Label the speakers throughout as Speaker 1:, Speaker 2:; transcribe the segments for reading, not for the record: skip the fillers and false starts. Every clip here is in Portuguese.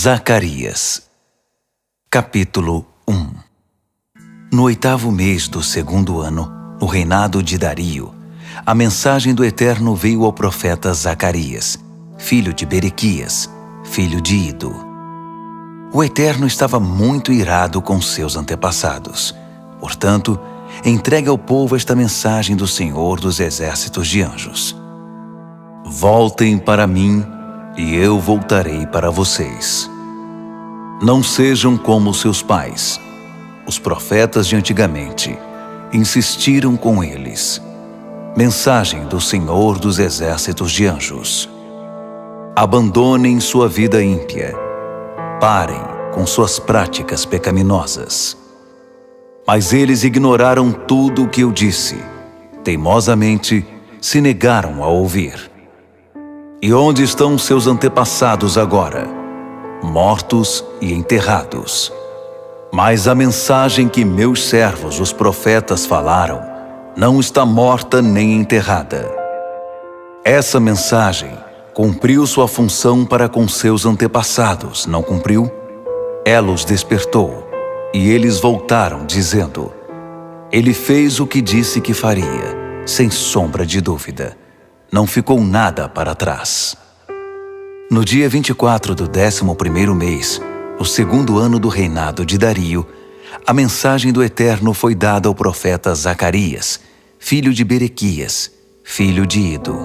Speaker 1: Zacarias, capítulo 1. No 8º mês do 2º ano, no reinado de Dario, a mensagem do Eterno veio ao profeta Zacarias, filho de Berequias, filho de Ido. O Eterno estava muito irado com seus antepassados. Portanto, entregue ao povo esta mensagem do Senhor dos Exércitos de Anjos. Voltem para mim, e eu voltarei para vocês. Não sejam como seus pais. Os profetas de antigamente insistiram com eles. Mensagem do Senhor dos Exércitos de Anjos. Abandonem sua vida ímpia. Parem com suas práticas pecaminosas. Mas eles ignoraram tudo o que eu disse. Teimosamente se negaram a ouvir. E onde estão seus antepassados agora? Mortos e enterrados. Mas a mensagem que meus servos, os profetas, falaram, não está morta nem enterrada. Essa mensagem cumpriu sua função para com seus antepassados, não cumpriu? Ela os despertou, e eles voltaram, dizendo: Ele fez o que disse que faria, sem sombra de dúvida. Não ficou nada para trás. No dia 24 do 11º mês, o 2º ano do reinado de Dario, a mensagem do Eterno foi dada ao profeta Zacarias, filho de Berequias, filho de Ido.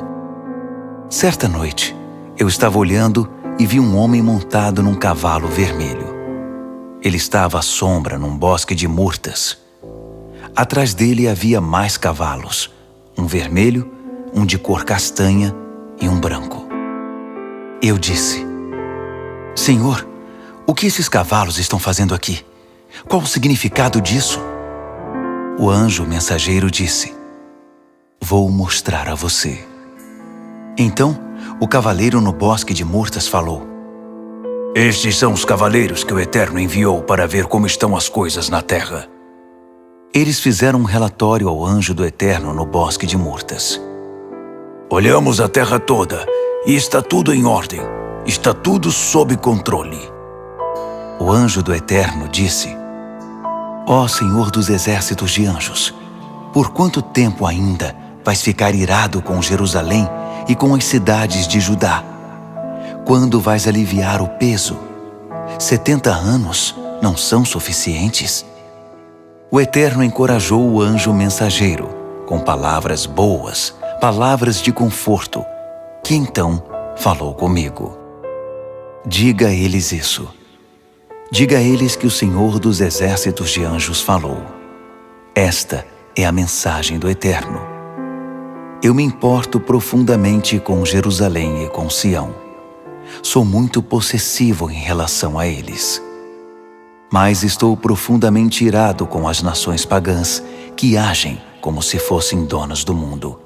Speaker 1: Certa noite, eu estava olhando e vi um homem montado num cavalo vermelho. Ele estava à sombra num bosque de murtas. Atrás dele havia mais cavalos, um vermelho, um de cor castanha e um branco. Eu disse: Senhor, o que esses cavalos estão fazendo aqui? Qual o significado disso? O anjo mensageiro disse: Vou mostrar a você. Então, o cavaleiro no bosque de murtas falou: Estes são os cavaleiros que o Eterno enviou para ver como estão as coisas na terra. Eles fizeram um relatório ao anjo do Eterno no bosque de murtas. Olhamos a terra toda e está tudo em ordem. Está tudo sob controle. O anjo do Eterno disse: Ó Senhor dos Exércitos de Anjos, por quanto tempo ainda vais ficar irado com Jerusalém e com as cidades de Judá? Quando vais aliviar o peso? 70 anos não são suficientes? O Eterno encorajou o anjo mensageiro com palavras boas, palavras de conforto, que então falou comigo. Diga a eles isso. Diga a eles que o Senhor dos Exércitos de Anjos falou. Esta é a mensagem do Eterno. Eu me importo profundamente com Jerusalém e com Sião. Sou muito possessivo em relação a eles. Mas estou profundamente irado com as nações pagãs que agem como se fossem donas do mundo.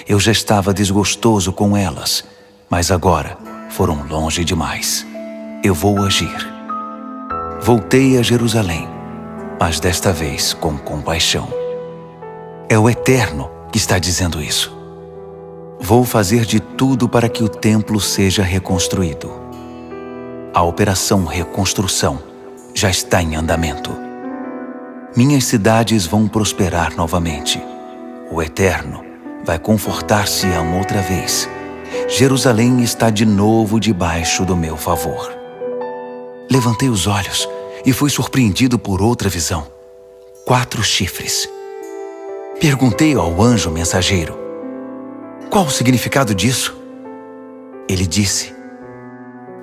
Speaker 1: Eu já estava desgostoso com elas, mas agora foram longe demais. Eu vou agir. Voltei a Jerusalém, mas desta vez com compaixão. É o Eterno que está dizendo isso. Vou fazer de tudo para que o templo seja reconstruído. A operação reconstrução já está em andamento. Minhas cidades vão prosperar novamente. O Eterno vai confortar Sião outra vez. Jerusalém está de novo debaixo do meu favor. Levantei os olhos e fui surpreendido por outra visão. 4 chifres. Perguntei ao anjo mensageiro: Qual o significado disso? Ele disse: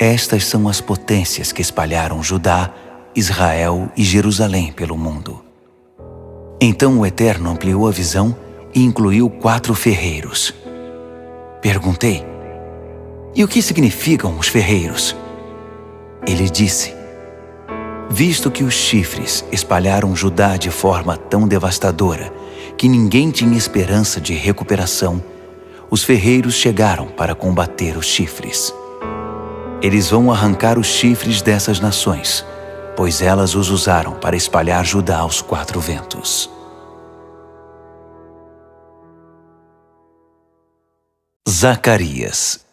Speaker 1: Estas são as potências que espalharam Judá, Israel e Jerusalém pelo mundo. Então o Eterno ampliou a visão e incluiu 4 ferreiros. Perguntei: E o que significam os ferreiros? Ele disse: Visto que os chifres espalharam Judá de forma tão devastadora que ninguém tinha esperança de recuperação, os ferreiros chegaram para combater os chifres. Eles vão arrancar os chifres dessas nações, pois elas os usaram para espalhar Judá aos 4 ventos. Zacarias,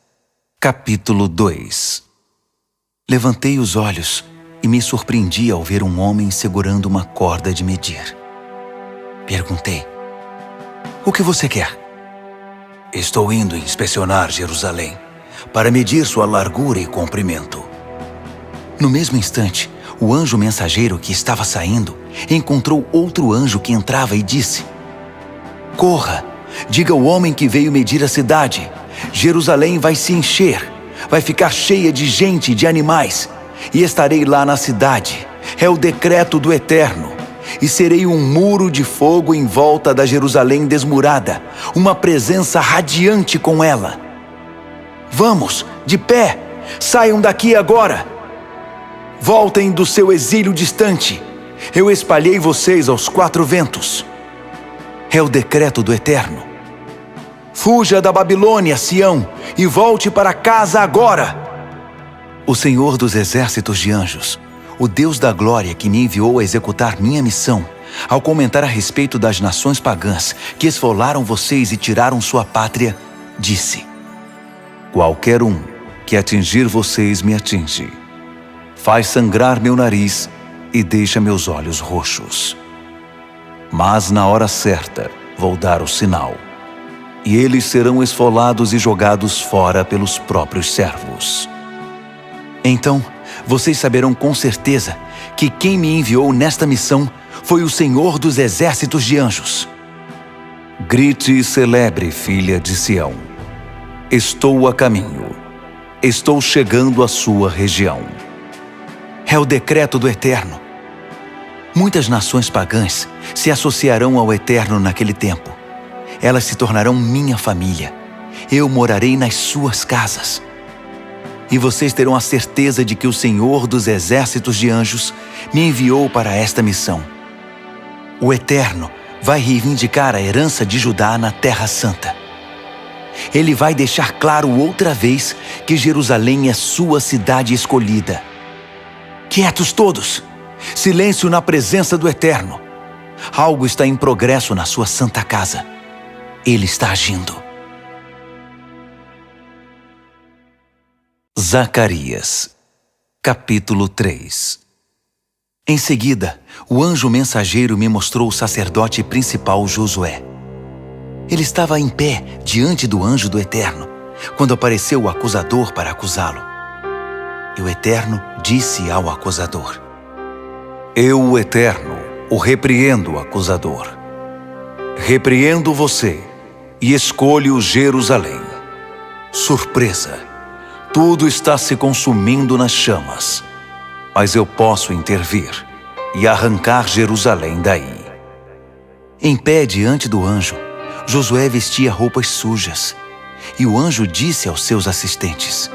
Speaker 1: capítulo 2. Levantei os olhos e me surpreendi ao ver um homem segurando uma corda de medir. Perguntei: "O que você quer?" "Estou indo inspecionar Jerusalém para medir sua largura e comprimento." No mesmo instante, o anjo mensageiro que estava saindo encontrou outro anjo que entrava e disse: "Corra, diga ao homem que veio medir a cidade: Jerusalém vai se encher, vai ficar cheia de gente e de animais, e estarei lá na cidade. É o decreto do Eterno. E serei um muro de fogo em volta da Jerusalém desmurada, uma presença radiante com ela. Vamos, de pé, saiam daqui agora. Voltem do seu exílio distante. Eu espalhei vocês aos 4 ventos. É o decreto do Eterno. Fuja da Babilônia, Sião, e volte para casa agora." O Senhor dos exércitos de anjos, o Deus da glória que me enviou a executar minha missão, ao comentar a respeito das nações pagãs que esfolaram vocês e tiraram sua pátria, disse: "Qualquer um que atingir vocês me atinge. Faz sangrar meu nariz e deixa meus olhos roxos. Mas na hora certa vou dar o sinal, e eles serão esfolados e jogados fora pelos próprios servos. Então vocês saberão com certeza que quem me enviou nesta missão foi o Senhor dos exércitos de anjos. Grite e celebre, filha de Sião. Estou a caminho. Estou chegando à sua região." É o decreto do Eterno. Muitas nações pagãs se associarão ao Eterno naquele tempo. Elas se tornarão minha família. Eu morarei nas suas casas. E vocês terão a certeza de que o Senhor dos exércitos de anjos me enviou para esta missão. O Eterno vai reivindicar a herança de Judá na Terra Santa. Ele vai deixar claro outra vez que Jerusalém é sua cidade escolhida. Quietos todos! Silêncio na presença do Eterno. Algo está em progresso na sua santa casa. Ele está agindo. Zacarias, capítulo 3. Em seguida, o anjo mensageiro me mostrou o sacerdote principal Josué. Ele estava em pé diante do anjo do Eterno, quando apareceu o acusador para acusá-lo. E o Eterno disse ao acusador: "Eu, o Eterno, o repreendo, acusador. Repreendo você e escolho Jerusalém. Surpresa! Tudo está se consumindo nas chamas, mas eu posso intervir e arrancar Jerusalém daí." Em pé diante do anjo, Josué vestia roupas sujas, e o anjo disse aos seus assistentes: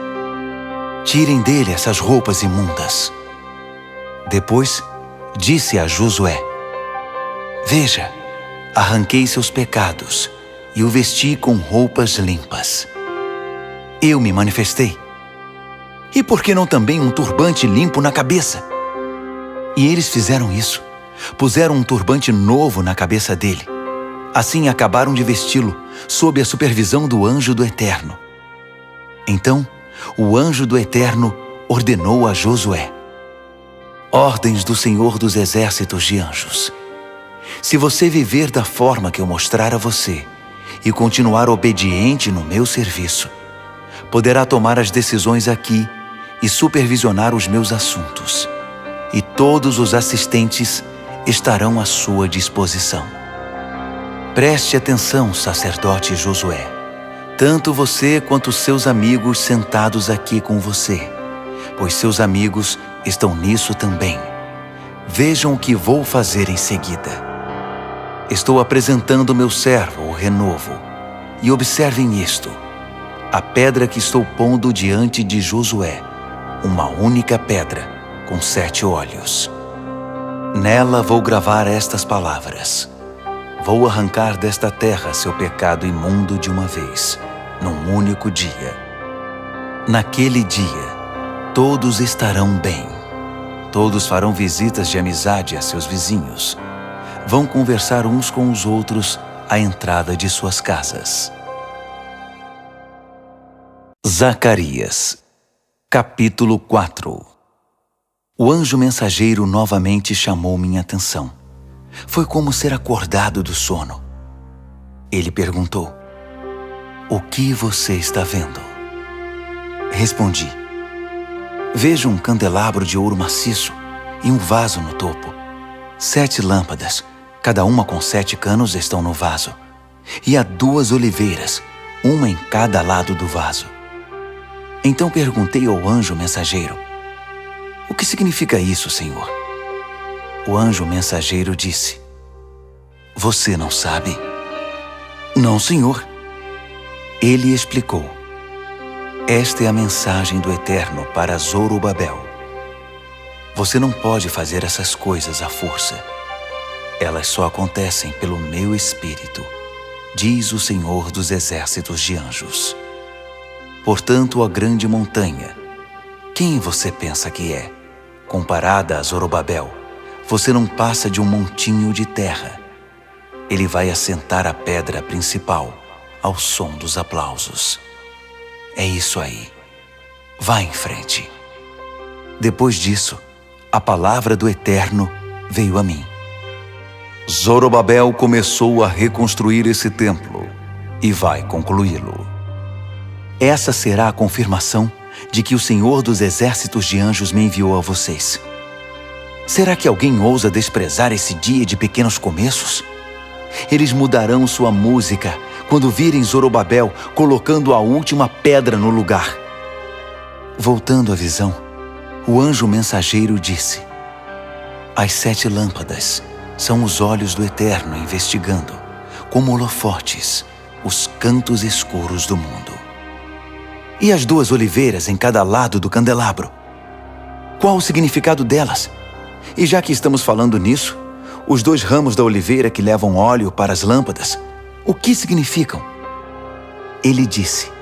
Speaker 1: "Tirem dele essas roupas imundas." Depois, disse a Josué: "Veja, arranquei seus pecados e o vesti com roupas limpas. Eu me manifestei. E por que não também um turbante limpo na cabeça?" E eles fizeram isso. Puseram um turbante novo na cabeça dele. Assim acabaram de vesti-lo, sob a supervisão do anjo do Eterno. Então, o anjo do Eterno ordenou a Josué: "Ordens do Senhor dos exércitos de anjos. Se você viver da forma que eu mostrar a você e continuar obediente no meu serviço, poderá tomar as decisões aqui e supervisionar os meus assuntos, e todos os assistentes estarão à sua disposição. Preste atenção, sacerdote Josué, tanto você quanto seus amigos sentados aqui com você, pois seus amigos estão nisso também. Vejam o que vou fazer em seguida. Estou apresentando meu servo, o renovo, e observem isto: a pedra que estou pondo diante de Josué, uma única pedra com 7 olhos. Nela vou gravar estas palavras: vou arrancar desta terra seu pecado imundo de uma vez, num único dia. Naquele dia, todos estarão bem. Todos farão visitas de amizade a seus vizinhos. Vão conversar uns com os outros à entrada de suas casas." Zacarias, Capítulo 4. O anjo mensageiro novamente chamou minha atenção. Foi como ser acordado do sono. Ele perguntou: "O que você está vendo?" Respondi: "Vejo um candelabro de ouro maciço e um vaso no topo. 7 lâmpadas, cada uma com 7 canos, estão no vaso. E há 2 oliveiras, uma em cada lado do vaso." Então perguntei ao anjo mensageiro: "O que significa isso, Senhor?" O anjo mensageiro disse: "Você não sabe?" "Não, Senhor." Ele explicou: "Esta é a mensagem do Eterno para Zorobabel. Você não pode fazer essas coisas à força. Elas só acontecem pelo meu Espírito, diz o Senhor dos Exércitos de Anjos. Portanto, a grande montanha, quem você pensa que é? Comparada a Zorobabel, você não passa de um montinho de terra. Ele vai assentar a pedra principal ao som dos aplausos. É isso aí. Vá em frente." Depois disso, a palavra do Eterno veio a mim. Zorobabel começou a reconstruir esse templo e vai concluí-lo. Essa será a confirmação de que o Senhor dos Exércitos de Anjos me enviou a vocês. Será que alguém ousa desprezar esse dia de pequenos começos? Eles mudarão sua música quando virem Zorobabel colocando a última pedra no lugar. Voltando à visão, o anjo mensageiro disse: "As 7 lâmpadas são os olhos do Eterno investigando, como holofotes, os cantos escuros do mundo. E as 2 oliveiras em cada lado do candelabro? Qual o significado delas? E já que estamos falando nisso, os 2 ramos da oliveira que levam óleo para as lâmpadas, o que significam?" Ele disse: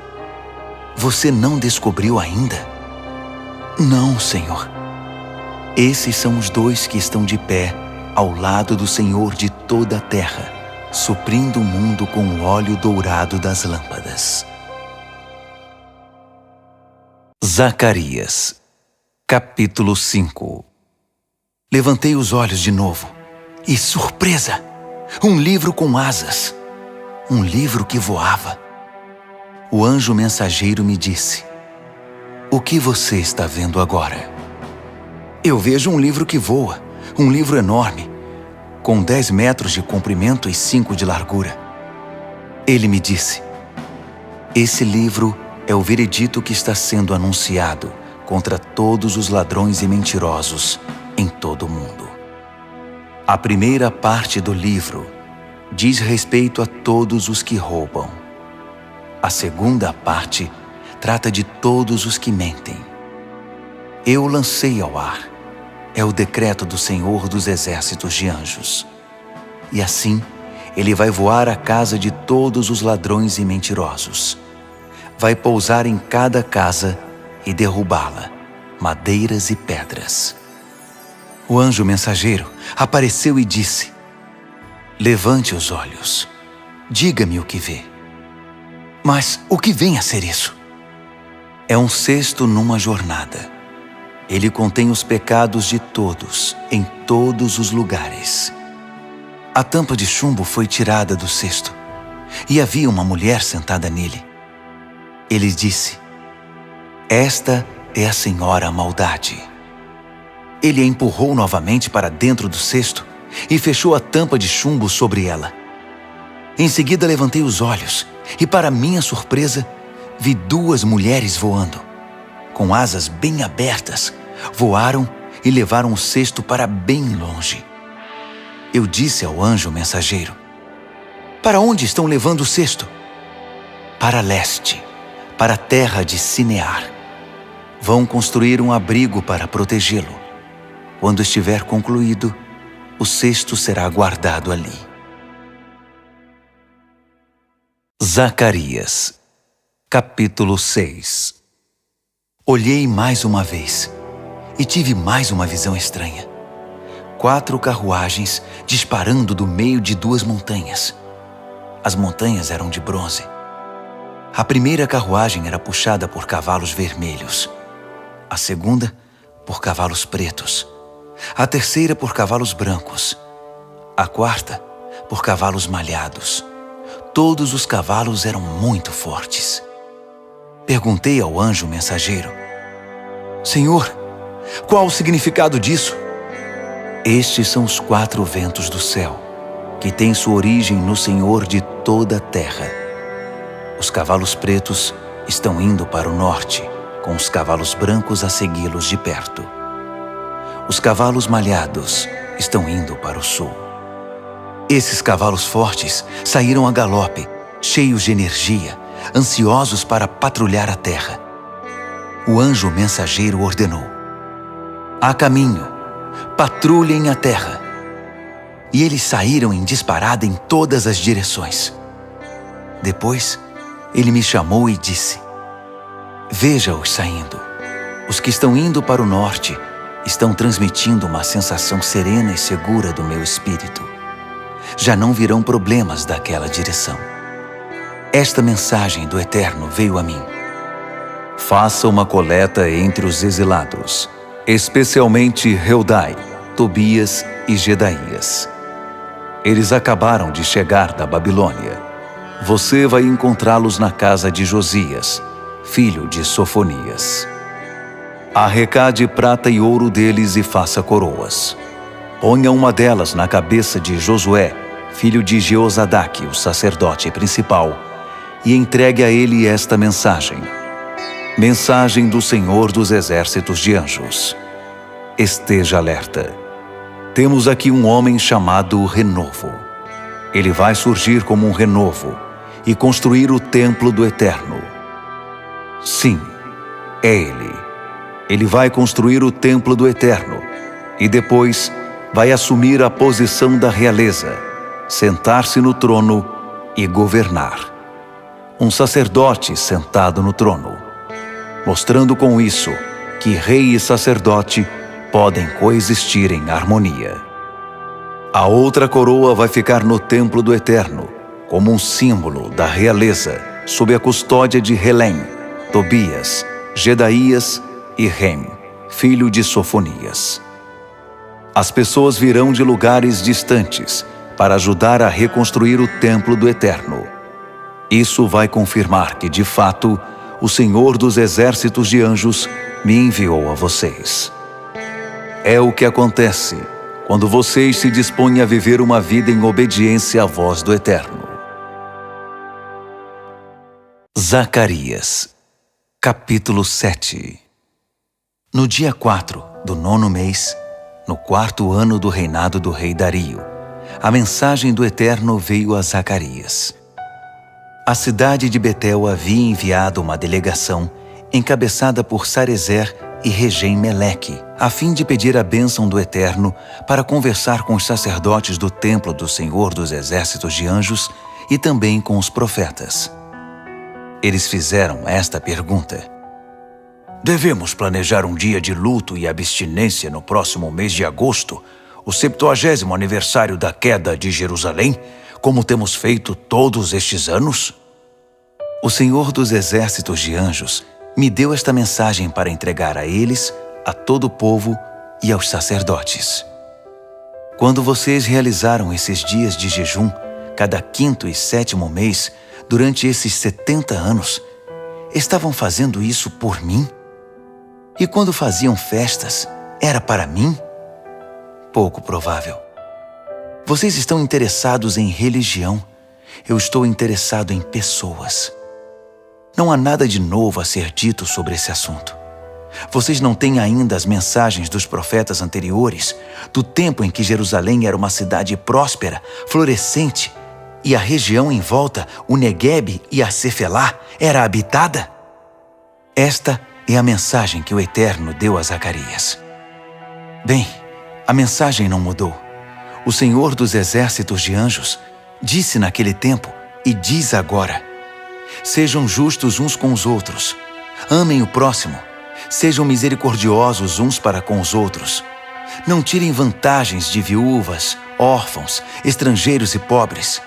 Speaker 1: "Você não descobriu ainda?" "Não, Senhor." "Esses são os 2 que estão de pé ao lado do Senhor de toda a terra, suprindo o mundo com o óleo dourado das lâmpadas." Zacarias, capítulo 5. Levantei os olhos de novo e, surpresa! Um livro com asas. Um livro que voava. O anjo mensageiro me disse: "O que você está vendo agora?" "Eu vejo um livro que voa, um livro enorme, com 10 metros de comprimento e 5 de largura." Ele me disse: "Esse livro é o veredito que está sendo anunciado contra todos os ladrões e mentirosos em todo o mundo. A primeira parte do livro diz respeito a todos os que roubam. A segunda parte trata de todos os que mentem. Eu lancei ao ar. É o decreto do Senhor dos Exércitos de Anjos. E assim, ele vai voar à casa de todos os ladrões e mentirosos. Vai pousar em cada casa e derrubá-la, madeiras e pedras." O anjo mensageiro apareceu e disse: "Levante os olhos. Diga-me o que vê." "Mas o que vem a ser isso?" "É um cesto numa jornada. Ele contém os pecados de todos, em todos os lugares. A tampa de chumbo foi tirada do cesto, e havia uma mulher sentada nele. Ele disse: Esta é a Senhora Maldade." Ele a empurrou novamente para dentro do cesto e fechou a tampa de chumbo sobre ela. Em seguida levantei os olhos e, para minha surpresa, vi 2 mulheres voando. Com asas bem abertas, voaram e levaram o cesto para bem longe. Eu disse ao anjo mensageiro: "Para onde estão levando o cesto?" "Para leste, para a terra de Sinear. Vão construir um abrigo para protegê-lo. Quando estiver concluído, o cesto será guardado ali." Zacarias, capítulo 6. Olhei mais uma vez e tive mais uma visão estranha. 4 carruagens disparando do meio de 2 montanhas. As montanhas eram de bronze. A primeira carruagem era puxada por cavalos vermelhos. a segunda por cavalos pretos, a terceira por cavalos brancos, a quarta por cavalos malhados. Todos os cavalos eram muito fortes. Perguntei ao anjo mensageiro: Senhor, qual o significado disso? Estes são os 4 ventos do céu, que têm sua origem no Senhor de toda a terra. Os cavalos pretos estão indo para o norte, com os cavalos brancos a segui-los de perto. Os cavalos malhados estão indo para o sul. Esses cavalos fortes saíram a galope, cheios de energia, ansiosos para patrulhar a terra. O anjo mensageiro ordenou: "A caminho, patrulhem a terra." E eles saíram em disparada em todas as direções. Depois, ele me chamou e disse: "Veja-os saindo. Os que estão indo para o norte estão transmitindo uma sensação serena e segura do meu espírito. Já não virão problemas daquela direção. Esta mensagem do Eterno veio a mim: faça uma coleta entre os exilados, especialmente Heldai, Tobias e Jedaías. Eles acabaram de chegar da Babilônia. Você vai encontrá-los na casa de Josias, filho de Sofonias. Arrecade prata e ouro deles e faça coroas. Ponha uma delas na cabeça de Josué, filho de Jeozadaque, o sacerdote principal, e entregue a ele esta mensagem: mensagem do Senhor dos Exércitos de Anjos. Esteja alerta. Temos aqui um homem chamado Renovo. Ele vai surgir como um renovo e construir o templo do Eterno. Sim, é ele. Ele vai construir o templo do Eterno e depois vai assumir a posição da realeza, sentar-se no trono e governar. Um sacerdote sentado no trono, mostrando com isso que rei e sacerdote podem coexistir em harmonia. A outra coroa vai ficar no templo do Eterno, como um símbolo da realeza, sob a custódia de Helem, Tobias, Jedaías e Rem, filho de Sofonias. As pessoas virão de lugares distantes para ajudar a reconstruir o templo do Eterno. Isso vai confirmar que, de fato, o Senhor dos Exércitos de Anjos me enviou a vocês. É o que acontece quando vocês se dispõem a viver uma vida em obediência à voz do Eterno. Zacarias, capítulo 7. No dia 4 do 9º mês, no 4º ano do reinado do rei Dario, a mensagem do Eterno veio a Zacarias. A cidade de Betel havia enviado uma delegação encabeçada por Sarezer e Regem-Meleque, a fim de pedir a bênção do Eterno para conversar com os sacerdotes do templo do Senhor dos Exércitos de Anjos e também com os profetas. Eles fizeram esta pergunta: devemos planejar um dia de luto e abstinência no próximo mês de agosto, o 70º aniversário da queda de Jerusalém, como temos feito todos estes anos? O Senhor dos Exércitos de Anjos me deu esta mensagem para entregar a eles, a todo o povo e aos sacerdotes. Quando vocês realizaram esses dias de jejum, cada 5º e 7º mês, durante esses 70 anos, estavam fazendo isso por mim? E quando faziam festas, era para mim? Pouco provável. Vocês estão interessados em religião. Eu estou interessado em pessoas. Não há nada de novo a ser dito sobre esse assunto. Vocês não têm ainda as mensagens dos profetas anteriores, do tempo em que Jerusalém era uma cidade próspera, florescente, e a região em volta, o Neguebe e a Cefelá, era habitada? Esta é a mensagem que o Eterno deu a Zacarias. Bem, a mensagem não mudou. O Senhor dos Exércitos de Anjos disse naquele tempo e diz agora: sejam justos uns com os outros, amem o próximo, sejam misericordiosos uns para com os outros. Não tirem vantagens de viúvas, órfãos, estrangeiros e pobres.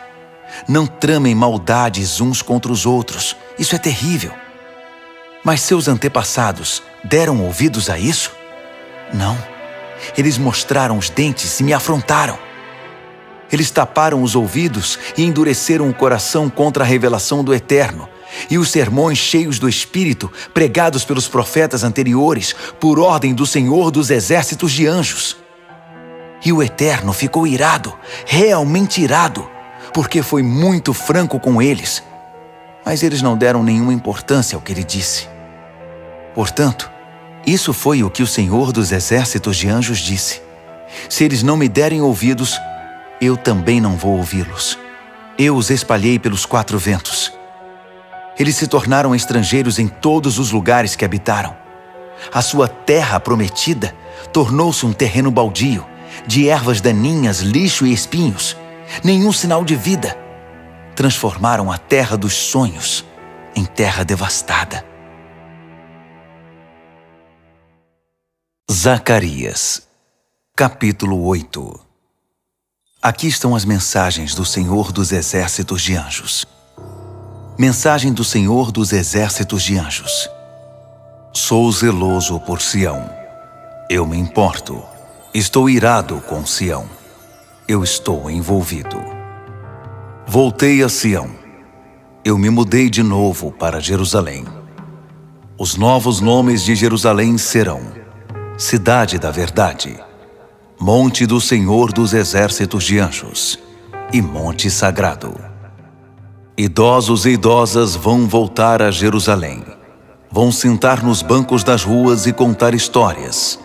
Speaker 1: Não tramem maldades uns contra os outros. Isso é terrível. Mas seus antepassados deram ouvidos a isso? Não. Eles mostraram os dentes e me afrontaram. Eles taparam os ouvidos e endureceram o coração contra a revelação do Eterno e os sermões cheios do Espírito pregados pelos profetas anteriores por ordem do Senhor dos Exércitos de Anjos. E o Eterno ficou irado, realmente irado, porque foi muito franco com eles. Mas eles não deram nenhuma importância ao que ele disse. Portanto, isso foi o que o Senhor dos Exércitos de Anjos disse: se eles não me derem ouvidos, eu também não vou ouvi-los. Eu os espalhei pelos 4 ventos. Eles se tornaram estrangeiros em todos os lugares que habitaram. A sua terra prometida tornou-se um terreno baldio, de ervas daninhas, lixo e espinhos. Nenhum sinal de vida. Transformaram a terra dos sonhos em terra devastada. Zacarias, capítulo 8. Aqui estão as mensagens do Senhor dos Exércitos de Anjos. Mensagem do Senhor dos Exércitos de Anjos. Sou zeloso por Sião. Eu me importo. Estou irado com Sião. Eu estou envolvido. Voltei a Sião. Eu me mudei de novo para Jerusalém. Os novos nomes de Jerusalém serão: Cidade da Verdade, Monte do Senhor dos Exércitos de Anjos e Monte Sagrado. Idosos e idosas vão voltar a Jerusalém. Vão sentar nos bancos das ruas e contar histórias.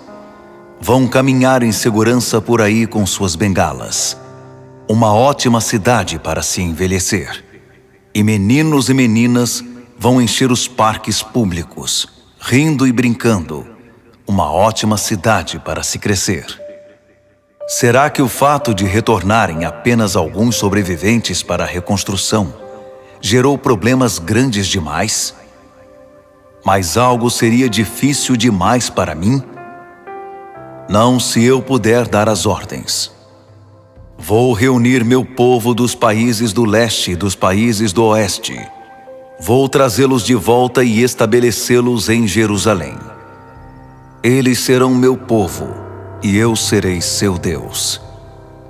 Speaker 1: Vão caminhar em segurança por aí com suas bengalas. Uma ótima cidade para se envelhecer. E meninos e meninas vão encher os parques públicos, rindo e brincando. Uma ótima cidade para se crescer. Será que o fato de retornarem apenas alguns sobreviventes para a reconstrução gerou problemas grandes demais? Mas algo seria difícil demais para mim? Não, se eu puder dar as ordens. Vou reunir meu povo dos países do leste e dos países do oeste. Vou trazê-los de volta e estabelecê-los em Jerusalém. Eles serão meu povo, e eu serei seu Deus.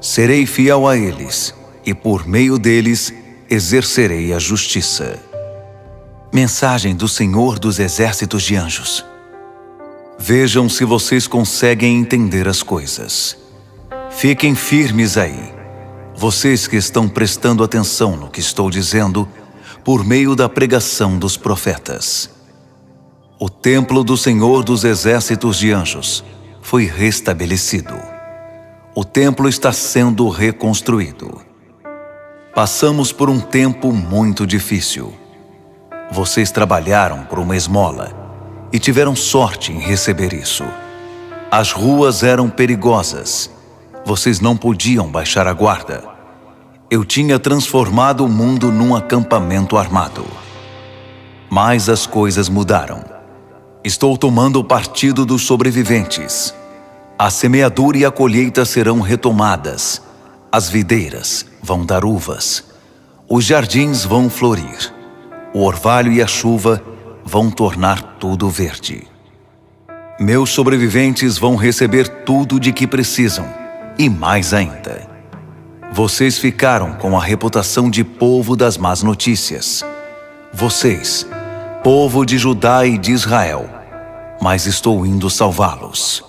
Speaker 1: Serei fiel a eles, e por meio deles exercerei a justiça. Mensagem do Senhor dos Exércitos de Anjos. Vejam se vocês conseguem entender as coisas. Fiquem firmes aí, vocês que estão prestando atenção no que estou dizendo por meio da pregação dos profetas. O templo do Senhor dos Exércitos de Anjos foi restabelecido. O templo está sendo reconstruído. Passamos por um tempo muito difícil. Vocês trabalharam por uma esmola e tiveram sorte em receber isso. As ruas eram perigosas. Vocês não podiam baixar a guarda. Eu tinha transformado o mundo num acampamento armado. Mas as coisas mudaram. Estou tomando o partido dos sobreviventes. A semeadura e a colheita serão retomadas. As videiras vão dar uvas. Os jardins vão florir. O orvalho e a chuva vão tornar tudo verde. Meus sobreviventes vão receber tudo de que precisam, e mais ainda. Vocês ficaram com a reputação de povo das más notícias. Vocês, povo de Judá e de Israel, mas estou indo salvá-los.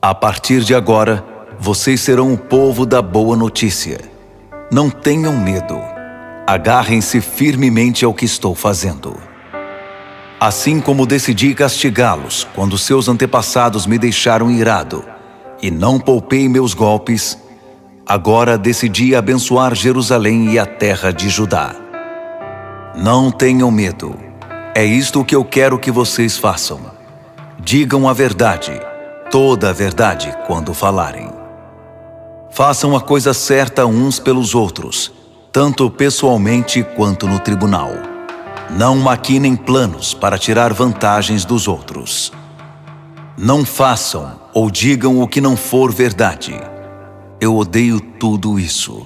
Speaker 1: A partir de agora, vocês serão o povo da boa notícia. Não tenham medo. Agarrem-se firmemente ao que estou fazendo. Assim como decidi castigá-los quando seus antepassados me deixaram irado e não poupei meus golpes, agora decidi abençoar Jerusalém e a terra de Judá. Não tenham medo. É isto que eu quero que vocês façam. Digam a verdade, toda a verdade, quando falarem. Façam a coisa certa uns pelos outros, tanto pessoalmente quanto no tribunal. Não maquinem planos para tirar vantagens dos outros. Não façam ou digam o que não for verdade. Eu odeio tudo isso.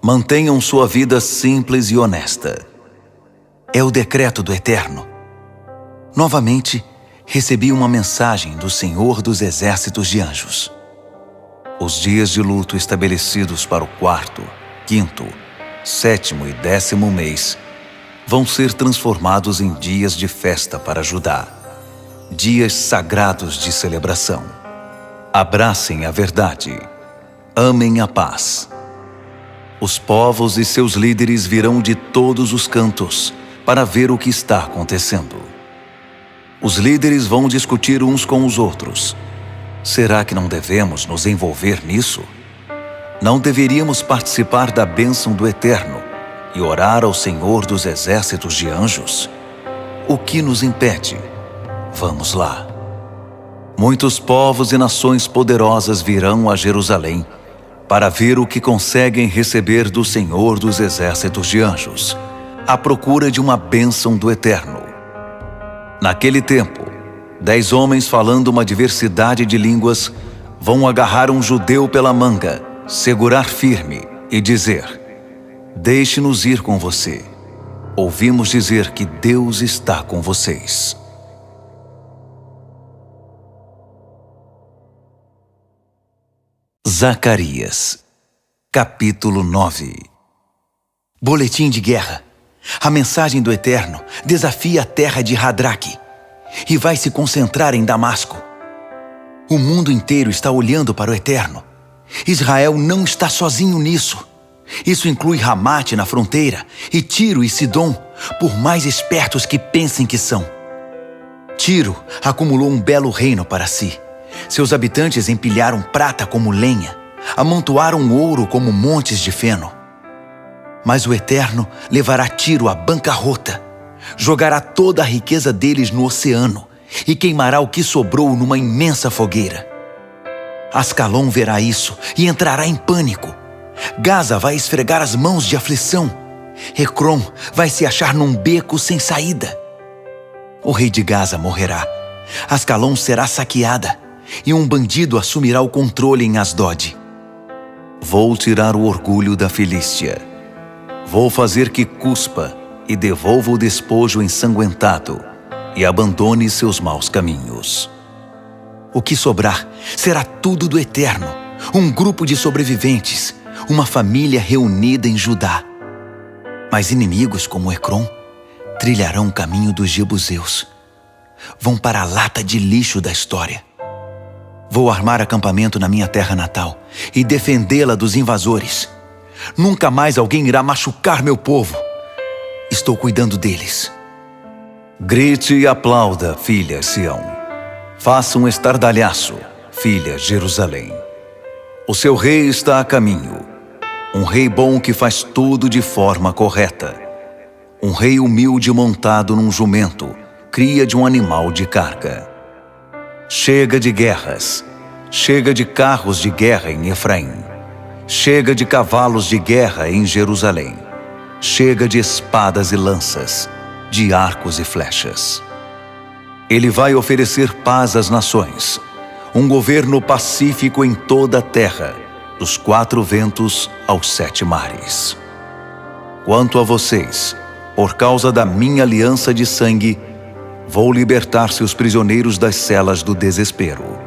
Speaker 1: Mantenham sua vida simples e honesta. É o decreto do Eterno. Novamente, recebi uma mensagem do Senhor dos Exércitos de Anjos. Os dias de luto estabelecidos para o 4º, 5º, 7º e 10º mês vão ser transformados em dias de festa para Judá, dias sagrados de celebração. Abracem a verdade, amem a paz. Os povos e seus líderes virão de todos os cantos para ver o que está acontecendo. Os líderes vão discutir uns com os outros. Será que não devemos nos envolver nisso? Não deveríamos participar da bênção do Eterno e orar ao Senhor dos Exércitos de Anjos? O que nos impede? Vamos lá. Muitos povos e nações poderosas virão a Jerusalém para ver o que conseguem receber do Senhor dos Exércitos de Anjos, à procura de uma bênção do Eterno. Naquele tempo, 10 homens falando uma diversidade de línguas vão agarrar um judeu pela manga, segurar firme e dizer: "Deixe-nos ir com você. Ouvimos dizer que Deus está com vocês." Zacarias, capítulo 9. Boletim de guerra. A mensagem do Eterno desafia a terra de Hadraque e vai se concentrar em Damasco. O mundo inteiro está olhando para o Eterno. Israel não está sozinho nisso. Isso inclui Ramate na fronteira e Tiro e Sidom, por mais espertos que pensem que são. Tiro acumulou um belo reino para si. Seus habitantes empilharam prata como lenha, amontoaram ouro como montes de feno. Mas o Eterno levará Tiro à bancarrota, jogará toda a riqueza deles no oceano e queimará o que sobrou numa imensa fogueira. Ascalon verá isso e entrará em pânico. Gaza vai esfregar as mãos de aflição. Ecrom vai se achar num beco sem saída. O rei de Gaza morrerá. Ascalon será saqueada e um bandido assumirá o controle em Asdod. Vou tirar o orgulho da Filístia. Vou fazer que cuspa e devolva o despojo ensanguentado e abandone seus maus caminhos. O que sobrar será tudo do Eterno, um grupo de sobreviventes, uma família reunida em Judá. Mas inimigos como Ecrom trilharão o caminho dos jebuseus. Vão para a lata de lixo da história. Vou armar acampamento na minha terra natal e defendê-la dos invasores. Nunca mais alguém irá machucar meu povo. Estou cuidando deles. Grite e aplauda, filha Sião. Faça um estardalhaço, filha Jerusalém. O seu rei está a caminho. Um rei bom que faz tudo de forma correta. Um rei humilde montado num jumento, cria de um animal de carga. Chega de guerras. Chega de carros de guerra em Efraim. Chega de cavalos de guerra em Jerusalém. Chega de espadas e lanças, de arcos e flechas. Ele vai oferecer paz às nações, um governo pacífico em toda a terra, dos 4 ventos aos 7 mares. Quanto a vocês, por causa da minha aliança de sangue, vou libertar seus prisioneiros das celas do desespero.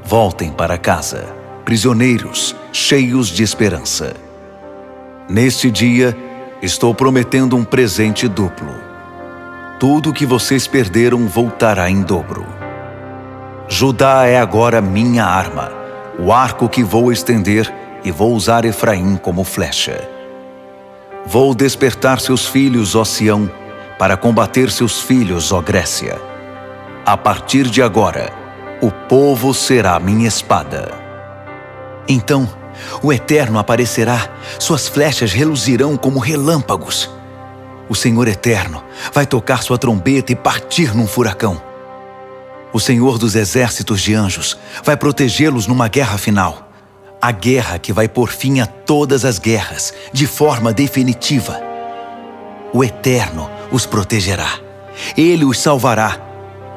Speaker 1: Voltem para casa, prisioneiros cheios de esperança. Neste dia, estou prometendo um presente duplo. Tudo que vocês perderam voltará em dobro. Judá é agora minha arma, o arco que vou estender, e vou usar Efraim como flecha. Vou despertar seus filhos, ó Sião, para combater seus filhos, ó Grécia. A partir de agora, o povo será minha espada. Então, o Eterno aparecerá, suas flechas reluzirão como relâmpagos. O Senhor Eterno vai tocar sua trombeta e partir num furacão. O Senhor dos Exércitos de Anjos vai protegê-los numa guerra final. A guerra que vai pôr fim a todas as guerras, de forma definitiva. O Eterno os protegerá. Ele os salvará.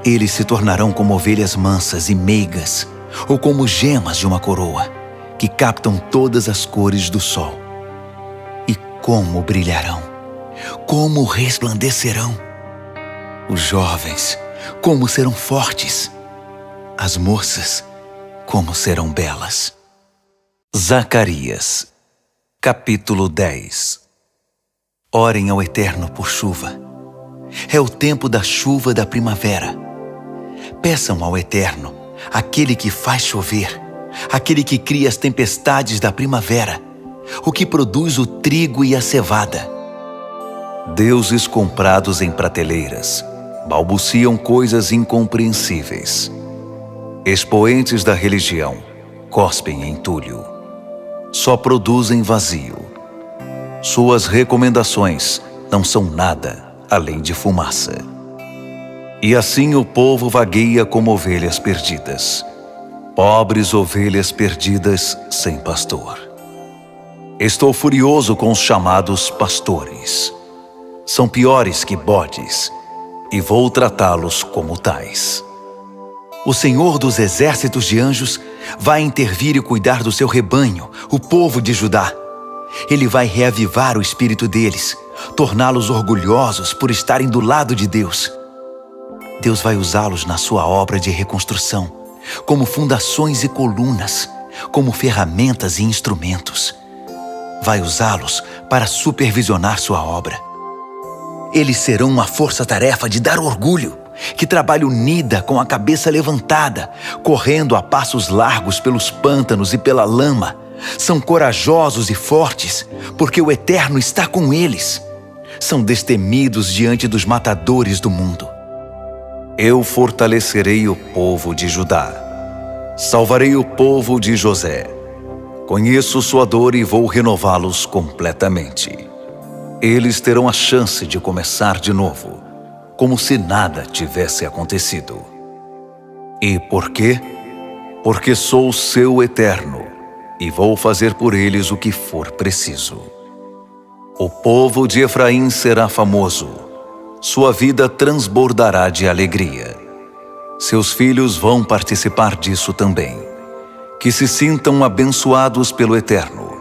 Speaker 1: Eles se tornarão como ovelhas mansas e meigas, ou como gemas de uma coroa, que captam todas as cores do sol. E como brilharão! Como resplandecerão! Os jovens como serão fortes! As moças, como serão belas! Zacarias, capítulo 10. Orem ao Eterno por chuva. É o tempo da chuva da primavera. Peçam ao Eterno, aquele que faz chover, aquele que cria as tempestades da primavera, o que produz o trigo e a cevada. Deuses comprados em prateleiras balbuciam coisas incompreensíveis. Expoentes da religião cospem entulho. Só produzem vazio. Suas recomendações não são nada além de fumaça. E assim o povo vagueia como ovelhas perdidas. Pobres ovelhas perdidas sem pastor. Estou furioso com os chamados pastores. São piores que bodes, e vou tratá-los como tais. O Senhor dos exércitos de anjos vai intervir e cuidar do seu rebanho, o povo de Judá. Ele vai reavivar o espírito deles, torná-los orgulhosos por estarem do lado de Deus. Deus vai usá-los na sua obra de reconstrução, como fundações e colunas, como ferramentas e instrumentos. Vai usá-los para supervisionar sua obra. Eles serão uma força-tarefa de dar orgulho, que trabalha unida com a cabeça levantada, correndo a passos largos pelos pântanos e pela lama. São corajosos e fortes, porque o Eterno está com eles. São destemidos diante dos matadores do mundo. Eu fortalecerei o povo de Judá. Salvarei o povo de José. Conheço sua dor e vou renová-los completamente. Eles terão a chance de começar de novo, como se nada tivesse acontecido. E por quê? Porque sou o seu Eterno e vou fazer por eles o que for preciso. O povo de Efraim será famoso. Sua vida transbordará de alegria. Seus filhos vão participar disso também. Que se sintam abençoados pelo Eterno.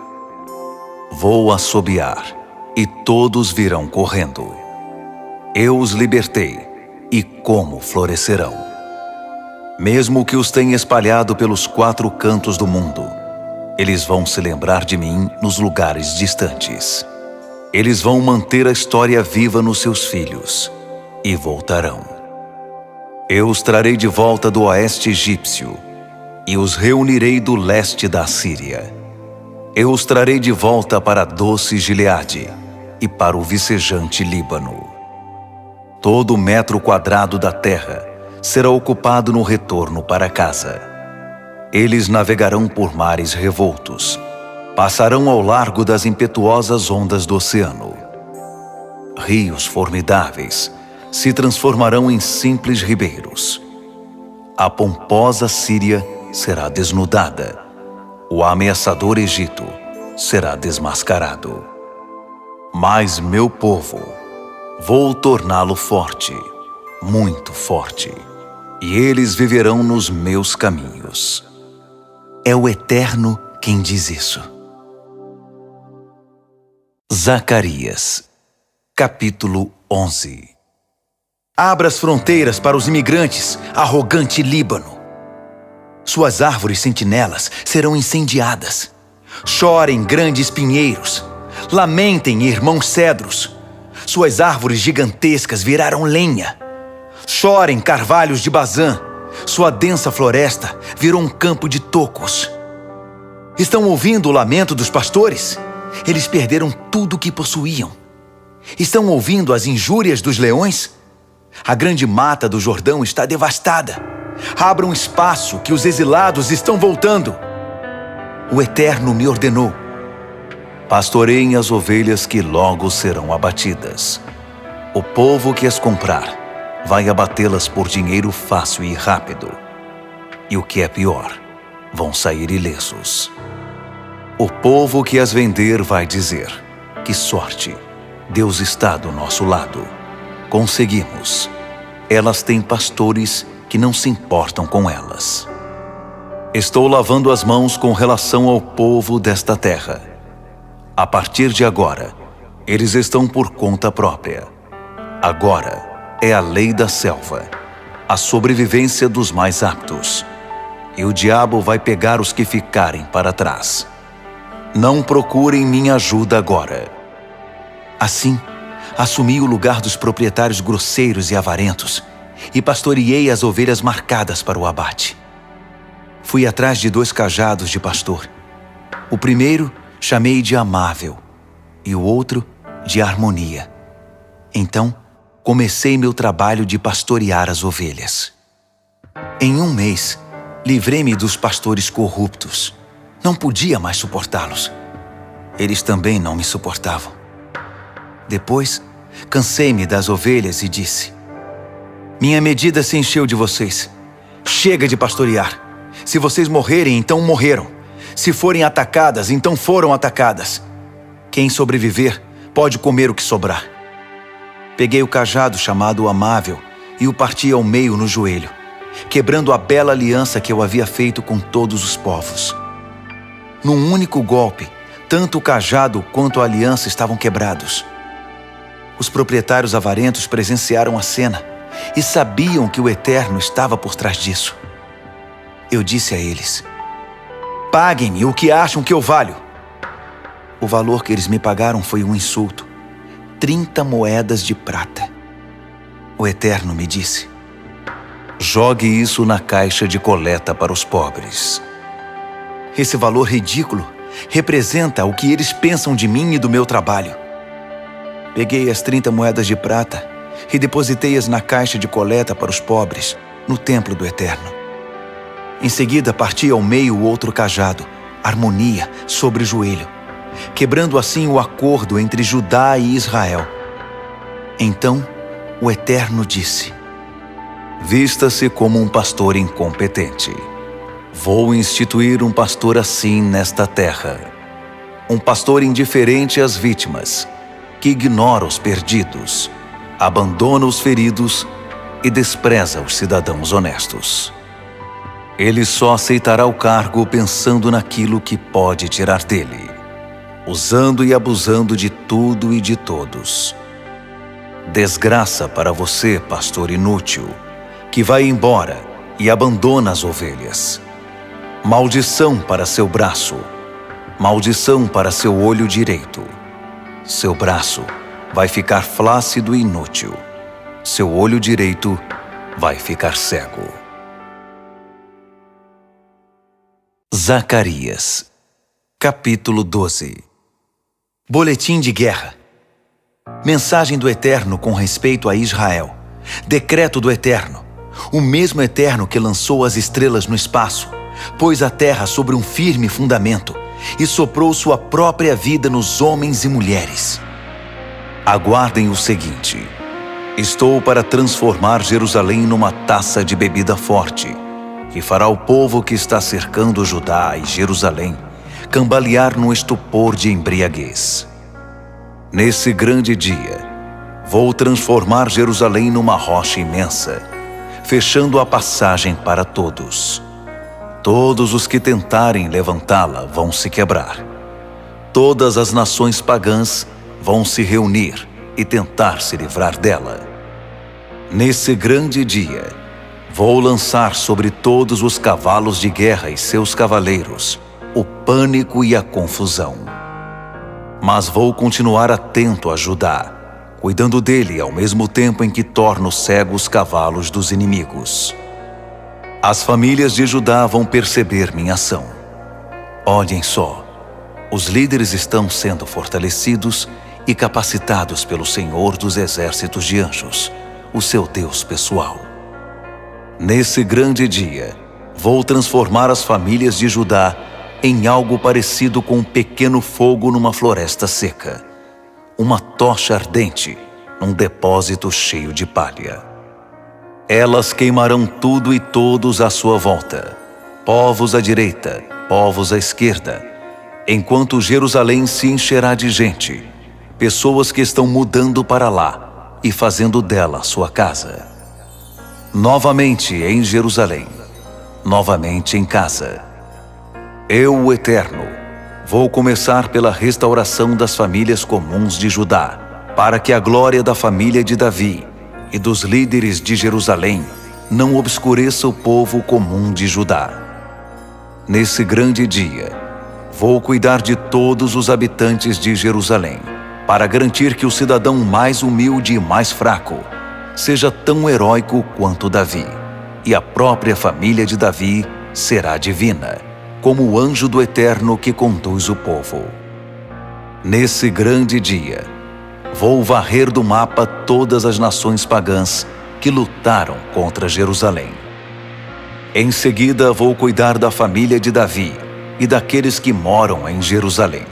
Speaker 1: Vou assobiar e todos virão correndo. Eu os libertei, e como florescerão. Mesmo que os tenha espalhado pelos 4 cantos do mundo, eles vão se lembrar de mim nos lugares distantes. Eles vão manter a história viva nos seus filhos, e voltarão. Eu os trarei de volta do oeste egípcio, e os reunirei do leste da Síria. Eu os trarei de volta para a doce Gileade, e para o vicejante Líbano. Todo metro quadrado da terra será ocupado no retorno para casa. Eles navegarão por mares revoltos, passarão ao largo das impetuosas ondas do oceano. Rios formidáveis se transformarão em simples ribeiros. A pomposa Síria será desnudada. O ameaçador Egito será desmascarado. Mas meu povo, vou torná-lo forte, muito forte, e eles viverão nos meus caminhos. É o Eterno quem diz isso. Zacarias, capítulo 11. Abra as fronteiras para os imigrantes, arrogante Líbano. Suas árvores sentinelas serão incendiadas. Chorem, grandes pinheiros. Lamentem, irmãos cedros. Suas árvores gigantescas viraram lenha. Chorem, carvalhos de Bazã. Sua densa floresta virou um campo de tocos. Estão ouvindo o lamento dos pastores? Eles perderam tudo o que possuíam. Estão ouvindo as injúrias dos leões? A grande mata do Jordão está devastada. Abram espaço, que os exilados estão voltando. O Eterno me ordenou: pastoreiem as ovelhas que logo serão abatidas. O povo que as comprar vai abatê-las por dinheiro fácil e rápido. E o que é pior, vão sair ilesos. O povo que as vender vai dizer: que sorte, Deus está do nosso lado. Conseguimos. Elas têm pastores que não se importam com elas. Estou lavando as mãos com relação ao povo desta terra. A partir de agora, eles estão por conta própria. Agora é a lei da selva. a sobrevivência dos mais aptos. E o diabo vai pegar os que ficarem para trás. Não procurem minha ajuda agora. Assim, assumi o lugar dos proprietários grosseiros e avarentos e pastoreei as ovelhas marcadas para o abate. Fui atrás de 2 cajados de pastor. O primeiro chamei de Amável e o outro de Harmonia. Então, comecei meu trabalho de pastorear as ovelhas. Em 1 mês, livrei-me dos pastores corruptos. Não podia mais suportá-los. Eles também não me suportavam. Depois, cansei-me das ovelhas e disse: minha medida se encheu de vocês. Chega de pastorear. Se vocês morrerem, então morreram. Se forem atacadas, então foram atacadas. Quem sobreviver pode comer o que sobrar. Peguei o cajado chamado Amável e o parti ao meio no joelho, quebrando a bela aliança que eu havia feito com todos os povos. Num único golpe, tanto o cajado quanto a aliança estavam quebrados. Os proprietários avarentos presenciaram a cena e sabiam que o Eterno estava por trás disso. Eu disse a eles: paguem-me o que acham que eu valho. O valor que eles me pagaram foi um insulto: 30 moedas de prata. O Eterno me disse: jogue isso na caixa de coleta para os pobres. Esse valor ridículo representa o que eles pensam de mim e do meu trabalho. Peguei as 30 moedas de prata e depositei-as na caixa de coleta para os pobres, no templo do Eterno. Em seguida, parti ao meio o outro cajado, Harmonia, sobre o joelho, quebrando assim o acordo entre Judá e Israel. Então, o Eterno disse: vista-se como um pastor incompetente. Vou instituir um pastor assim nesta terra. Um pastor indiferente às vítimas, que ignora os perdidos, abandona os feridos e despreza os cidadãos honestos. Ele só aceitará o cargo pensando naquilo que pode tirar dele, usando e abusando de tudo e de todos. Desgraça para você, pastor inútil, que vai embora e abandona as ovelhas. Maldição para seu braço, maldição para seu olho direito. Seu braço vai ficar flácido e inútil. Seu olho direito vai ficar cego. Zacarias, capítulo 12. Boletim de guerra. Mensagem do Eterno com respeito a Israel. Decreto do Eterno, o mesmo Eterno que lançou as estrelas no espaço, pôs a terra sobre um firme fundamento e soprou sua própria vida nos homens e mulheres. Aguardem o seguinte: estou para transformar Jerusalém numa taça de bebida forte, que fará o povo que está cercando Judá e Jerusalém cambalear num estupor de embriaguez. Nesse grande dia, vou transformar Jerusalém numa rocha imensa, fechando a passagem para todos. Todos os que tentarem levantá-la vão se quebrar. Todas as nações pagãs vão se reunir e tentar se livrar dela. Nesse grande dia, vou lançar sobre todos os cavalos de guerra e seus cavaleiros o pânico e a confusão. Mas vou continuar atento a Judá, cuidando dele ao mesmo tempo em que torno cegos os cavalos dos inimigos. As famílias de Judá vão perceber minha ação. Olhem só, os líderes estão sendo fortalecidos e capacitados pelo Senhor dos exércitos de anjos, o seu Deus pessoal. Nesse grande dia, vou transformar as famílias de Judá em algo parecido com um pequeno fogo numa floresta seca, uma tocha ardente num depósito cheio de palha. Elas queimarão tudo e todos à sua volta, povos à direita, povos à esquerda, enquanto Jerusalém se encherá de gente, pessoas que estão mudando para lá e fazendo dela sua casa. Novamente em Jerusalém, novamente em casa. Eu, o Eterno, vou começar pela restauração das famílias comuns de Judá, para que a glória da família de Davi e dos líderes de Jerusalém não obscureça o povo comum de Judá. Nesse grande dia, vou cuidar de todos os habitantes de Jerusalém, para garantir que o cidadão mais humilde e mais fraco seja tão heróico quanto Davi, e a própria família de Davi será divina, como o anjo do Eterno que conduz o povo. Nesse grande dia, vou varrer do mapa todas as nações pagãs que lutaram contra Jerusalém. Em seguida, vou cuidar da família de Davi e daqueles que moram em Jerusalém.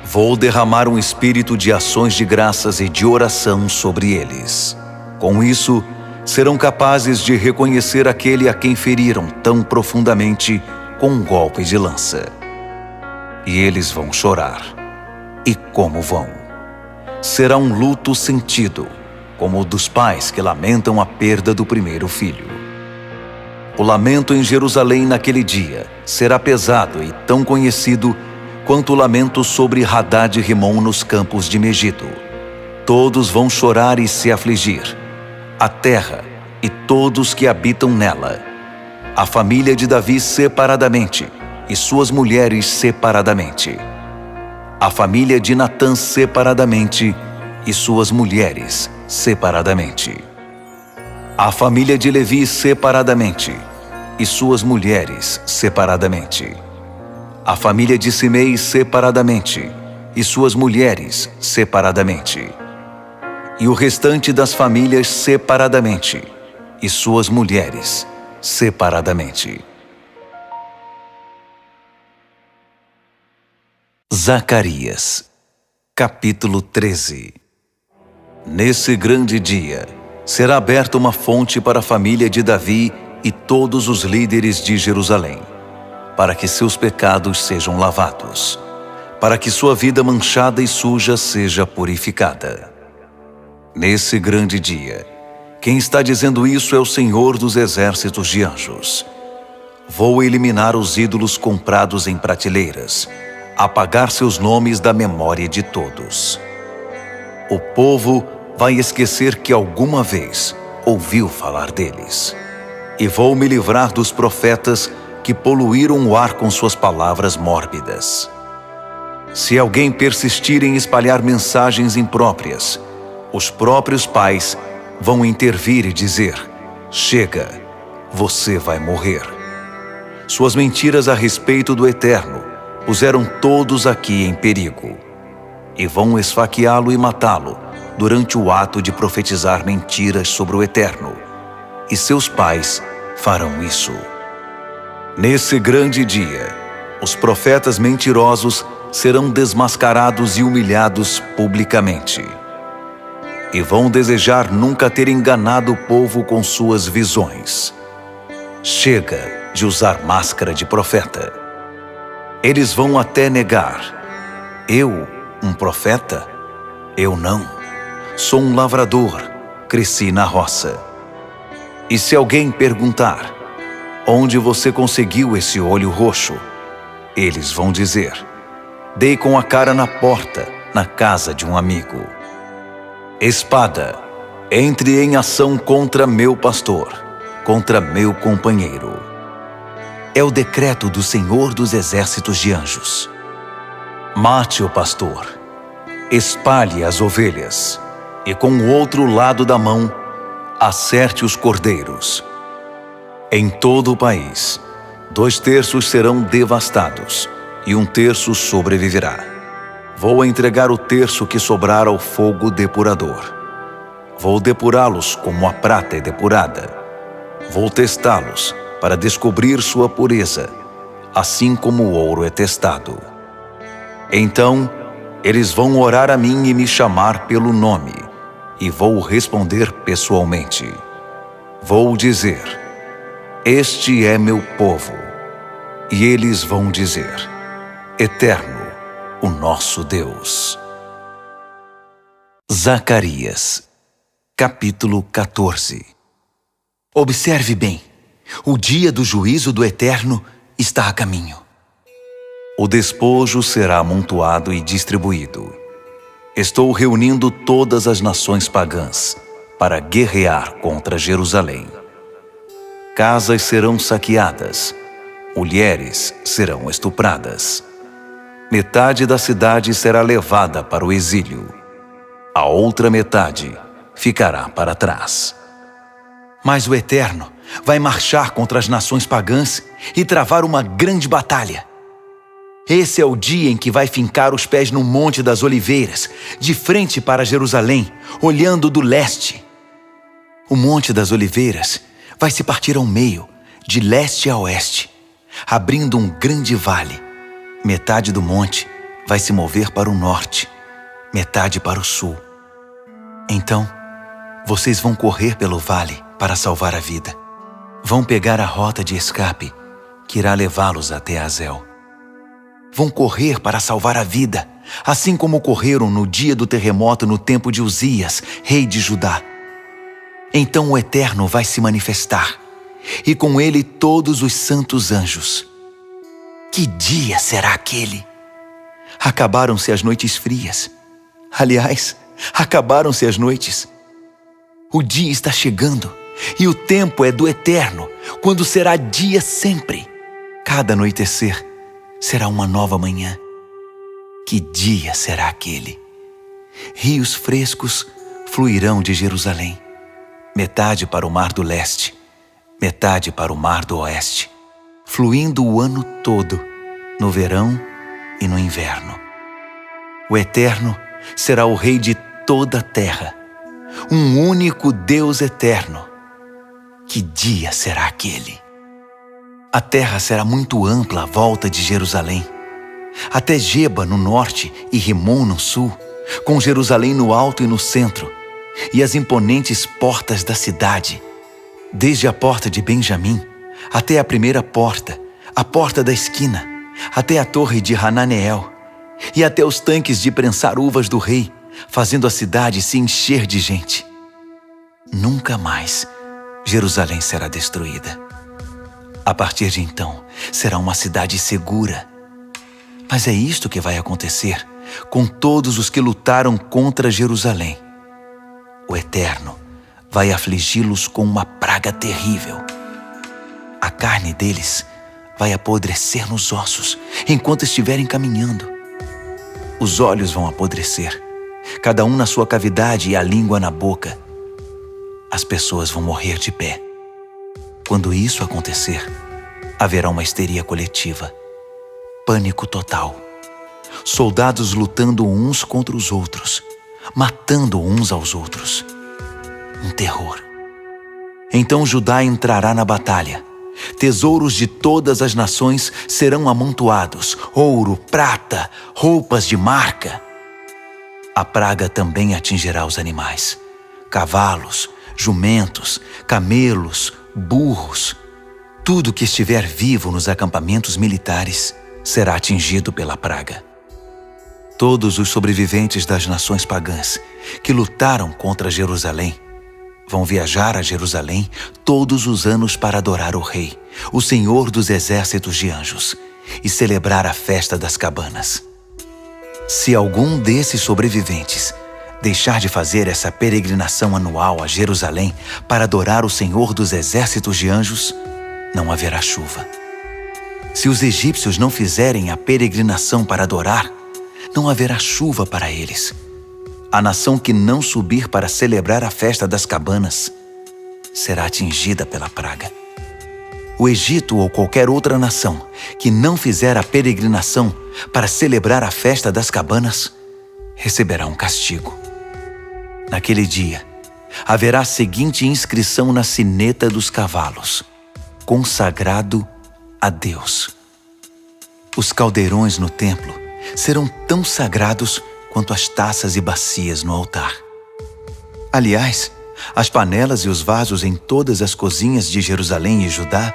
Speaker 1: Vou derramar um espírito de ações de graças e de oração sobre eles. Com isso, serão capazes de reconhecer aquele a quem feriram tão profundamente com um golpe de lança. E eles vão chorar. E como vão? Será um luto sentido, como o dos pais que lamentam a perda do primeiro filho. O lamento em Jerusalém naquele dia será pesado e tão conhecido quanto o lamento sobre Hadad e Rimom nos campos de Megido. Todos vão chorar e se afligir, a terra e todos que habitam nela, a família de Davi separadamente e suas mulheres separadamente, a família de Natã separadamente e suas mulheres separadamente, a família de Levi separadamente e suas mulheres separadamente, a família de Simei separadamente e suas mulheres separadamente, e o restante das famílias separadamente e suas mulheres separadamente. Zacarias, capítulo 13. Nesse grande dia, será aberta uma fonte para a família de Davi e todos os líderes de Jerusalém, para que seus pecados sejam lavados, para que sua vida manchada e suja seja purificada. Nesse grande dia, quem está dizendo isso é o Senhor dos exércitos de anjos. Vou eliminar os ídolos comprados em prateleiras, apagar seus nomes da memória de todos. O povo vai esquecer que alguma vez ouviu falar deles. E vou me livrar dos profetas que poluíram o ar com suas palavras mórbidas. Se alguém persistir em espalhar mensagens impróprias, os próprios pais vão intervir e dizer: chega, você vai morrer. Suas mentiras a respeito do Eterno puseram todos aqui em perigo, e vão esfaqueá-lo e matá-lo durante o ato de profetizar mentiras sobre o Eterno, e seus pais farão isso. Nesse grande dia, os profetas mentirosos serão desmascarados e humilhados publicamente, e vão desejar nunca ter enganado o povo com suas visões. Chega de usar máscara de profeta. Eles vão até negar: eu, um profeta? Eu não. Sou um lavrador, cresci na roça. E se alguém perguntar: onde você conseguiu esse olho roxo? Eles vão dizer: dei com a cara na porta, na casa de um amigo. Espada, entre em ação contra meu pastor, contra meu companheiro. É o decreto do Senhor dos exércitos de anjos. Mate o pastor, espalhe as ovelhas, e com o outro lado da mão, acerte os cordeiros. Em todo o país, 2/3 serão devastados, e 1/3 sobreviverá. Vou entregar o 1/3 que sobrar ao fogo depurador. Vou depurá-los como a prata é depurada. Vou testá-los para descobrir sua pureza, assim como o ouro é testado. Então, eles vão orar a mim e me chamar pelo nome, e vou responder pessoalmente. Vou dizer: este é meu povo. E eles vão dizer: Eterno, o nosso Deus. Zacarias, capítulo 14. Observe bem, o dia do juízo do Eterno está a caminho. O despojo será amontoado e distribuído. Estou reunindo todas as nações pagãs para guerrear contra Jerusalém, Casas serão saqueadas, mulheres serão estupradas. Metade da cidade será levada para o exílio. A outra metade ficará para trás. Mas o Eterno vai marchar contra as nações pagãs e travar uma grande batalha. Esse é o dia em que vai fincar os pés no Monte das Oliveiras, de frente para Jerusalém, olhando do leste. O Monte das Oliveiras vai se partir ao meio, de leste a oeste, abrindo um grande vale. Metade do monte vai se mover para o norte, metade para o sul. Então, vocês vão correr pelo vale para salvar a vida. Vão pegar a rota de escape que irá levá-los até Azel. Vão correr para salvar a vida, assim como correram no dia do terremoto no tempo de Uzias, rei de Judá. Então o Eterno vai se manifestar, e com ele todos os santos anjos. Que dia será aquele? Acabaram-se as noites frias. Aliás, acabaram-se as noites. O dia está chegando, e o tempo é do Eterno, quando será dia sempre. Cada anoitecer será uma nova manhã. Que dia será aquele? Rios frescos fluirão de Jerusalém, metade para o mar do leste, metade para o mar do oeste, fluindo o ano todo, no verão e no inverno. O Eterno será o Rei de toda a terra, um único Deus eterno. Que dia será aquele? A terra será muito ampla à volta de Jerusalém, até Geba no norte e Rimon no sul, com Jerusalém no alto e no centro, e as imponentes portas da cidade, desde a porta de Benjamim até a primeira porta, a porta da esquina, até a torre de Hananeel, e até os tanques de prensar uvas do rei, fazendo a cidade se encher de gente. Nunca mais Jerusalém será destruída. A partir de então, será uma cidade segura. Mas é isto que vai acontecer com todos os que lutaram contra Jerusalém. O Eterno vai afligi-los com uma praga terrível. A carne deles vai apodrecer nos ossos enquanto estiverem caminhando. Os olhos vão apodrecer, cada um na sua cavidade e a língua na boca. As pessoas vão morrer de pé. Quando isso acontecer, haverá uma histeria coletiva, pânico total. Soldados lutando uns contra os outros, matando uns aos outros. Um terror. Então Judá entrará na batalha. Tesouros de todas as nações serão amontoados, ouro, prata, roupas de marca. A praga também atingirá os animais, cavalos, jumentos, camelos, burros. Tudo que estiver vivo nos acampamentos militares será atingido pela praga. Todos os sobreviventes das nações pagãs que lutaram contra Jerusalém vão viajar a Jerusalém todos os anos para adorar o Rei, o Senhor dos exércitos de anjos, e celebrar a festa das cabanas. Se algum desses sobreviventes deixar de fazer essa peregrinação anual a Jerusalém para adorar o Senhor dos exércitos de anjos, não haverá chuva. Se os egípcios não fizerem a peregrinação para adorar, não haverá chuva para eles. A nação que não subir para celebrar a festa das cabanas será atingida pela praga. O Egito ou qualquer outra nação que não fizer a peregrinação para celebrar a festa das cabanas receberá um castigo. Naquele dia, haverá a seguinte inscrição na sineta dos cavalos: consagrado a Deus. Os caldeirões no templo serão tão sagrados quanto as taças e bacias no altar. Aliás, as panelas e os vasos em todas as cozinhas de Jerusalém e Judá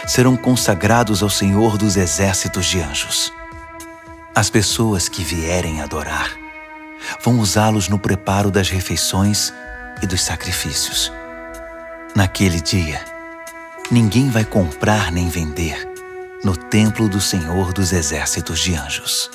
Speaker 1: serão consagrados ao Senhor dos exércitos de anjos. As pessoas que vierem adorar vão usá-los no preparo das refeições e dos sacrifícios. Naquele dia, ninguém vai comprar nem vender no templo do Senhor dos exércitos de anjos.